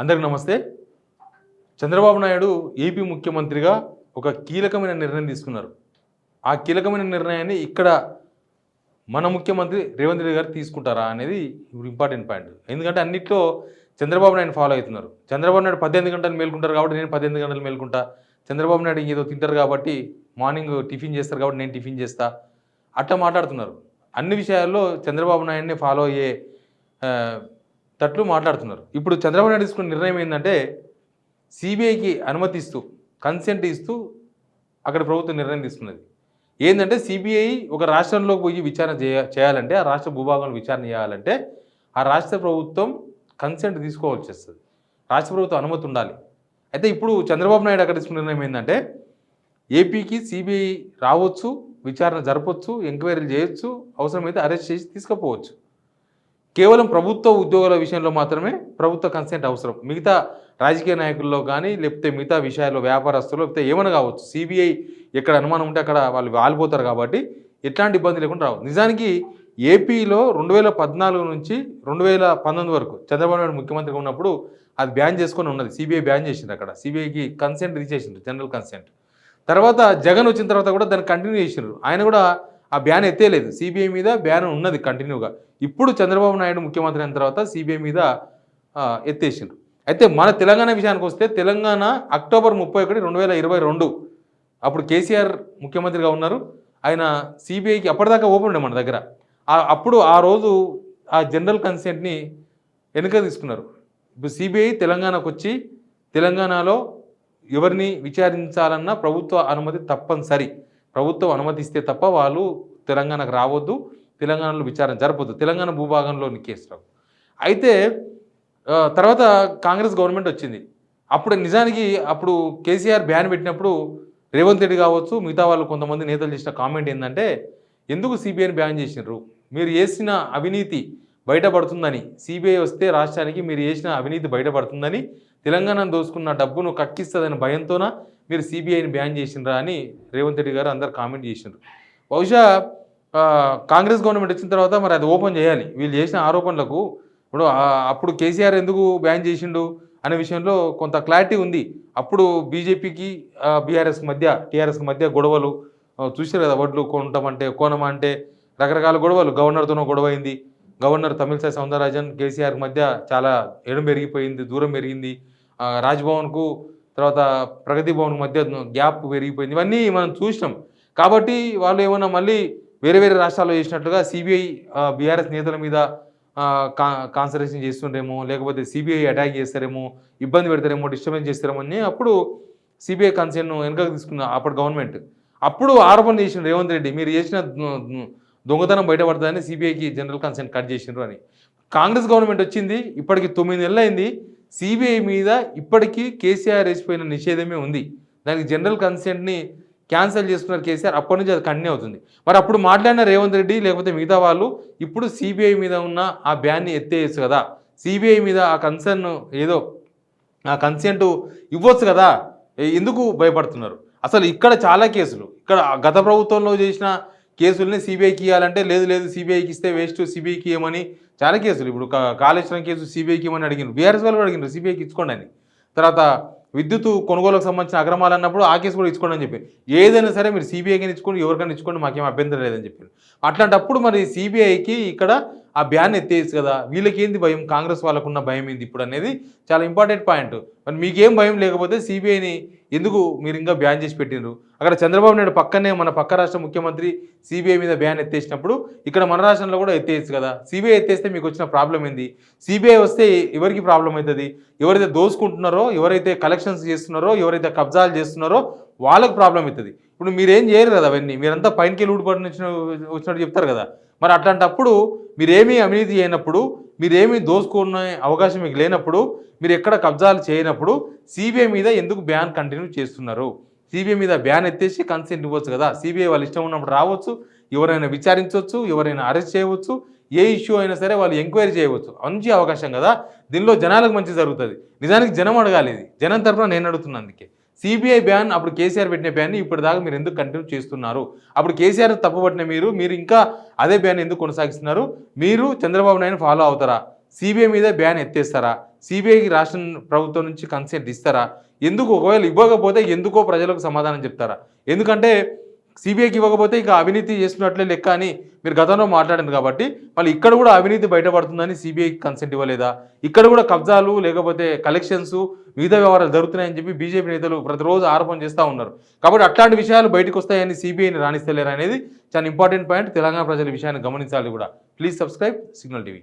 అందరికి నమస్తే. చంద్రబాబు నాయుడు ఏపీ ముఖ్యమంత్రిగా ఒక కీలకమైన నిర్ణయం తీసుకున్నారు. ఆ కీలకమైన నిర్ణయాన్ని ఇక్కడ మన ముఖ్యమంత్రి రేవంత్ రెడ్డి గారు తీసుకుంటారా అనేది ఇప్పుడు ఇంపార్టెంట్ పాయింట్. ఎందుకంటే అన్నిట్లో చంద్రబాబు నాయుడు ఫాలో అవుతున్నారు. చంద్రబాబు నాయుడు 18 గంటలు మేల్కుంటారు కాబట్టి నేను 18 గంటలు మేల్కుంటా. చంద్రబాబు నాయుడు ఏదో తింటారు కాబట్టి మార్నింగ్ టిఫిన్ చేస్తారు కాబట్టి నేను టిఫిన్ చేస్తా. అట్లా మాట్లాడుతున్నారు. అన్ని విషయాల్లో చంద్రబాబు నాయుడిని ఫాలో అయ్యే తట్లు మాట్లాడుతున్నారు. ఇప్పుడు చంద్రబాబు నాయుడు తీసుకున్న నిర్ణయం ఏంటంటే సిబిఐకి అనుమతిస్తూ కన్సెంట్ ఇస్తూ అక్కడ ప్రభుత్వం నిర్ణయం తీసుకున్నది. ఏంటంటే సిబిఐ ఒక రాష్ట్రంలోకి పోయి విచారణ చేయాలంటే ఆ రాష్ట్ర భూభాగంలో విచారణ చేయాలంటే ఆ రాష్ట్ర ప్రభుత్వం కన్సెంట్ తీసుకోవాల్సి వస్తుంది. రాష్ట్ర ప్రభుత్వం అనుమతి ఉండాలి. అయితే ఇప్పుడు చంద్రబాబు నాయుడు అక్కడ తీసుకున్న నిర్ణయం ఏంటంటే ఏపీకి సిబిఐ రావచ్చు, విచారణ జరపవచ్చు, ఎంక్వైరీలు చేయొచ్చు, అవసరమైతే అరెస్ట్ చేసి తీసుకుపోవచ్చు. కేవలం ప్రభుత్వ ఉద్యోగాల విషయంలో మాత్రమే ప్రభుత్వ కన్సెంట్ అవసరం. మిగతా రాజకీయ నాయకుల్లో కానీ లేకపోతే మిగతా విషయాల్లో వ్యాపారస్తులు లేకపోతే ఏమైనా కావచ్చు, సిబిఐ ఎక్కడ అనుమానం ఉంటే అక్కడ వాళ్ళు వాలిపోతారు కాబట్టి ఎట్లాంటి ఇబ్బంది లేకుండా రావు. నిజానికి ఏపీలో 2014 నుంచి 2019 వరకు చంద్రబాబు నాయుడు ముఖ్యమంత్రిగా ఉన్నప్పుడు అది బ్యాన్ చేసుకొని ఉన్నది. సిబిఐ బ్యాన్ చేసింది. అక్కడ సిబిఐకి కన్సెంట్ తీసేసిండ్రు, జనరల్ కన్సెంట్. తర్వాత జగన్ వచ్చిన తర్వాత కూడా దాన్ని కంటిన్యూ చేసిండ్రు. ఆయన కూడా ఆ బ్యాన్ ఎత్తేలేదు. సిబిఐ మీద బ్యాన్ ఉన్నది కంటిన్యూగా. ఇప్పుడు చంద్రబాబు నాయుడు ముఖ్యమంత్రి అయిన తర్వాత సిబిఐ మీద ఎత్తేసిండ్రు. అయితే మన తెలంగాణ విషయానికి వస్తే తెలంగాణ అక్టోబర్ 31, 2022 అప్పుడు కేసీఆర్ ముఖ్యమంత్రిగా ఉన్నారు. ఆయన సిబిఐకి అప్పటిదాకా ఓపెన్ ఉండే మన దగ్గర. అప్పుడు ఆ రోజు ఆ జనరల్ కన్సెంట్ని వెనుక తీసుకున్నారు. ఇప్పుడు సిబిఐ తెలంగాణకు వచ్చి తెలంగాణలో ఎవరిని విచారించాలన్నా ప్రభుత్వ అనుమతి తప్పనిసరి. ప్రభుత్వం అనుమతిస్తే తప్ప వాళ్ళు తెలంగాణకు రావద్దు, తెలంగాణలో విచారణ జరపొద్దు, తెలంగాణ భూభాగంలోని కేసులు. అయితే తర్వాత కాంగ్రెస్ గవర్నమెంట్ వచ్చింది. అప్పుడు నిజానికి అప్పుడు కేసీఆర్ బ్యాన్ పెట్టినప్పుడు రేవంత్ రెడ్డి కావచ్చు, మిగతా వాళ్ళు కొంతమంది నేతలు చేసిన కామెంట్ ఏంటంటే ఎందుకు సిబిఐని బ్యాన్ చేసినారు, మీరు చేసిన అవినీతి బయటపడుతుందని, సిబిఐ వస్తే రాష్ట్రానికి మీరు చేసిన అవినీతి బయటపడుతుందని, తెలంగాణను దోసుకున్న డబ్బును కక్కిస్తుందని భయంతోన మీరు సిబిఐని బ్యాన్ చేసినరా అని రేవంత్ రెడ్డి గారు అందరు కామెంట్ చేసినారు. బహుశా కాంగ్రెస్ గవర్నమెంట్ వచ్చిన తర్వాత మరి అది ఓపెన్ చేయాలి. వీళ్ళు చేసిన ఆరోపణలకు ఇప్పుడు అప్పుడు కేసీఆర్ ఎందుకు బ్యాన్ చేసిండు అనే విషయంలో కొంత క్లారిటీ ఉంది. అప్పుడు బీజేపీకి టీఆర్ఎస్కి మధ్య గొడవలు చూసారు కదా. వడ్లు కొంటామంటే కోనమంటే రకరకాల గొడవలు. గవర్నర్తోనో గొడవ అయింది. గవర్నర్ తమిళసై సౌందరరాజన్ కేసీఆర్కి మధ్య చాలా ఎడం పెరిగిపోయింది, దూరం పెరిగింది. రాజ్భవన్కు తర్వాత ప్రగతి భవన్ మధ్య గ్యాప్ పెరిగిపోయింది. ఇవన్నీ మనం చూసినాం. కాబట్టి వాళ్ళు ఏమన్నా మళ్ళీ వేరే వేరే రాష్ట్రాల్లో చేసినట్లుగా సిబిఐ బీఆర్ఎస్ నేతల మీద కాన్సన్ట్రేషన్ చేస్తుండేమో, లేకపోతే సిబిఐ అటాక్ చేస్తారేమో, ఇబ్బంది పెడతారేమో, డిస్టర్బెన్స్ చేస్తారేమో అని అప్పుడు సిబిఐ కన్సర్న్ వెనుకకు తీసుకున్న అప్పటి గవర్నమెంట్. అప్పుడు ఆరోపణ చేసిన రేవంత్ రెడ్డి మీరు చేసిన దొంగతనం బయటపడుతుందని సిబిఐకి జనరల్ కన్సెంట్ కట్ చేసినారు అని. కాంగ్రెస్ గవర్నమెంట్ వచ్చింది, ఇప్పటికి 9 నెలలు అయింది. సిబిఐ మీద ఇప్పటికీ కేసీఆర్ వేసిపోయిన నిషేధమే ఉంది. దానికి జనరల్ కన్సెంట్ని క్యాన్సిల్ చేసుకున్నారు కేసీఆర్. అప్పటి నుంచి అది కంటిన్యూ అవుతుంది. మరి అప్పుడు మాట్లాడిన రేవంత్ రెడ్డి లేకపోతే మిగతా వాళ్ళు ఇప్పుడు సిబిఐ మీద ఉన్న ఆ బ్యాన్ని ఎత్తేయచ్చు కదా, సిబిఐ మీద ఆ కన్సర్న్ ఏదో ఆ కన్సెంట్ ఇవ్వచ్చు కదా, ఎందుకు భయపడుతున్నారు? అసలు ఇక్కడ చాలా కేసులు, ఇక్కడ గత ప్రభుత్వంలో చేసిన కేసుల్ని సిబిఐకి ఇవ్వాలంటే లేదు సిబిఐకి ఇస్తే వేస్ట్, సిబిఐకి ఇవ్వమని చాలా కేసులు. ఇప్పుడు కాళేశ్వరం కేసు సిబిఐకి ఇవ్వమని అడిగినారు, బీఆర్ఎస్ వాళ్ళు కూడా అడిగినారు సిబిఐకి ఇచ్చుకోండి అని. తర్వాత విద్యుత్ కొనుగోలుకు సంబంధించిన అక్రమాలు అన్నప్పుడు ఆ కేసు కూడా ఇచ్చుకోండి అని చెప్పి, ఏదైనా సరే మీరు సిబిఐకి ఇచ్చుకోండి, ఎవరికైనా ఇచ్చుకోండి, మాకేం అభ్యంతరం లేదని చెప్పారు. అట్లాంటప్పుడు మరి సిబిఐకి ఇక్కడ ఆ బ్యాన్ ఎత్తేసి కదా, వీళ్ళకి ఏంది భయం, కాంగ్రెస్ వాళ్ళకున్న భయం ఏంది ఇప్పుడు అనేది చాలా ఇంపార్టెంట్ పాయింట్. మరి మీకేం భయం లేకపోతే సిబిఐని ఎందుకు మీరు ఇంకా బ్యాన్ చేసి పెట్టినారు? అక్కడ చంద్రబాబు నాయుడు పక్కనే మన పక్క రాష్ట్ర ముఖ్యమంత్రి సిబిఐ మీద బ్యాన్ ఎత్తేసినప్పుడు ఇక్కడ మన రాష్ట్రంలో కూడా ఎత్తేయచ్చు కదా. సిబిఐ ఎత్తేస్తే మీకు వచ్చిన ప్రాబ్లం ఏంది? సిబిఐ వస్తే ఎవరికి ప్రాబ్లం అవుతుంది? ఎవరైతే దోసుకుంటున్నారో, ఎవరైతే కలెక్షన్స్ చేస్తున్నారో, ఎవరైతే కబ్జాలు చేస్తున్నారో వాళ్ళకు ప్రాబ్లం అవుతుంది. ఇప్పుడు మీరేం చేయరు కదా అవన్నీ, మీరంతా పైనకి ఊడిపడిన వచ్చినట్టు చెప్తారు కదా. మరి అట్లాంటప్పుడు మీరేమీ అవినీతి చేయనప్పుడు, మీరేమీ దోసుకున్న అవకాశం మీకు లేనప్పుడు, మీరు ఎక్కడ కబ్జాలు చేయనప్పుడు సిబిఐ మీద ఎందుకు బ్యాన్ కంటిన్యూ చేస్తున్నారు? సిబిఐ మీద బ్యాన్ ఎత్తేసి కన్సెంట్ ఇవ్వచ్చు కదా. సిబిఐ వాళ్ళు ఇష్టం ఉన్నప్పుడు రావచ్చు, ఎవరైనా విచారించవచ్చు, ఎవరైనా అరెస్ట్ చేయవచ్చు, ఏ ఇష్యూ అయినా సరే వాళ్ళు ఎంక్వైరీ చేయవచ్చు. మంచి అవకాశం కదా, దీనిలో జనాలకు మంచి జరుగుతుంది. నిజానికి జనం అడగాలి, ఇది జనం తరఫున నేను అడుగుతున్నాను. అందుకే సిబిఐ బ్యాన్ అప్పుడు కేసీఆర్ పెట్టిన బ్యాన్ని ఇప్పటిదాకా మీరు ఎందుకు కంటిన్యూ చేస్తున్నారు? అప్పుడు కేసీఆర్ తప్పుపట్టిన మీరు ఇంకా అదే బ్యాన్ ఎందుకు కొనసాగిస్తున్నారు? మీరు చంద్రబాబు నాయుడు ఫాలో అవుతారా? సిబిఐ మీద బ్యాన్ ఎత్తేస్తారా? సిబిఐకి రాష్ట్ర ప్రభుత్వం నుంచి కన్సెంట్ ఇస్తారా? ఎందుకు ఒకవేళ ఇవ్వకపోతే ఎందుకో ప్రజలకు సమాధానం చెప్తారా? ఎందుకంటే సిబిఐకి ఇవ్వకపోతే ఇక అవినీతి చేస్తున్నట్లే లెక్క అని మీరు గతంలో మాట్లాడారు కాబట్టి మళ్ళీ ఇక్కడ కూడా అవినీతి బయటపడుతుందని సిబిఐకి కన్సెంట్ ఇవ్వలేదా? ఇక్కడ కూడా కబ్జాలు లేకపోతే కలెక్షన్స్ వివిధ వ్యవహారాలు జరుగుతున్నాయని చెప్పి బీజేపీ నేతలు ప్రతిరోజు ఆరోపణ చేస్తూ ఉన్నారు. కాబట్టి అట్లాంటి విషయాలు బయటకు వస్తాయని సిబిఐని రాణిస్తలేరు అనేది చాలా ఇంపార్టెంట్ పాయింట్. తెలంగాణ ప్రజల విషయాన్ని గమనించాలి కూడా. Please subscribe signal TV.